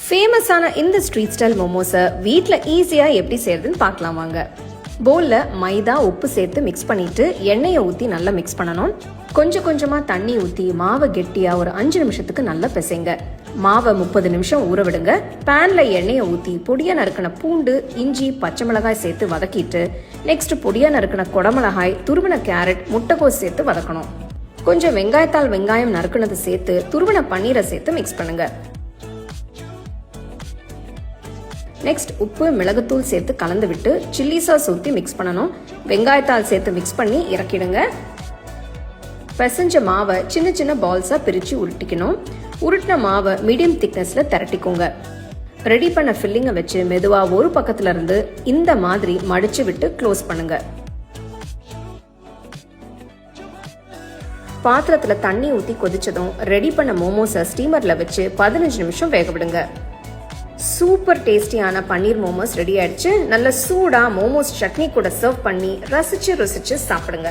ஃபேமஸான இந்த street style மோமோஸை வீட்டில் ஈஸியாக எப்படி செய்யறதுன்னு பார்க்கலாம் வாங்க. பவுலில் மைதா உப்பு சேர்த்து மிக்ஸ் பண்ணிட்டு எண்ணெயை ஊற்றி நல்லா மிக்ஸ் பண்ணணும். கொஞ்சம் கொஞ்சமாக தண்ணி ஊற்றி மாவை கெட்டியாக ஒரு 5 நிமிஷத்துக்கு நல்லா பிசைங்க. மாவை 30 நிமிஷம் ஊற விடுங்க. பேன்ல எண்ணெயை ஊற்றி பொடியா நறுக்கின பூண்டு, இஞ்சி, பச்சை மிளகாய் சேர்த்து வதக்கிட்டு நெக்ஸ்ட் பொடியா நறுக்கின குடமிளகாய், துருவின கேரட், முட்டைகோஸ் சேர்த்து வதக்கணும். கொஞ்சம் வெங்காயம் நறுக்கினது சேர்த்து துருவின பன்னீரை சேர்த்து மிக்ஸ் பண்ணுங்க. நெக்ஸ்ட் உப்பு, மிளகுத்தூள் சேர்த்து கலந்து விட்டு சில்லி சாஸ் ஊற்றி மிக்ஸ் பண்ணணும். வெங்காயத்தால் சேர்த்து மிக்ஸ் பண்ணி இறக்கிடுங்க. பிசைஞ்ச மாவை சின்ன சின்ன பால்ஸாக பிரித்து உருட்டிக்கணும். உருட்டின மாவை மீடியம் திக்னஸ்ல திரட்டிக்கோங்க. ரெடி பண்ண ஃபில்லிங்கை வச்சு மெதுவாக ஒரு பக்கத்துல இருந்து இந்த மாதிரி மடிச்சு விட்டு க்ளோஸ் பண்ணுங்க. பாத்திரத்துல தண்ணி ஊற்றி கொதிச்சதும் ரெடி பண்ண மோமோஸை ஸ்டீமர்ல வச்சு 15 நிமிஷம் வேக விடுங்க. சூப்பர் டேஸ்டியான பன்னீர் மோமோஸ் ரெடி ஆயிடுச்சு. நல்ல சூடா மோமோஸ் சட்னி கூட சர்வ் பண்ணி ரசிச்சு சாப்பிடுங்க.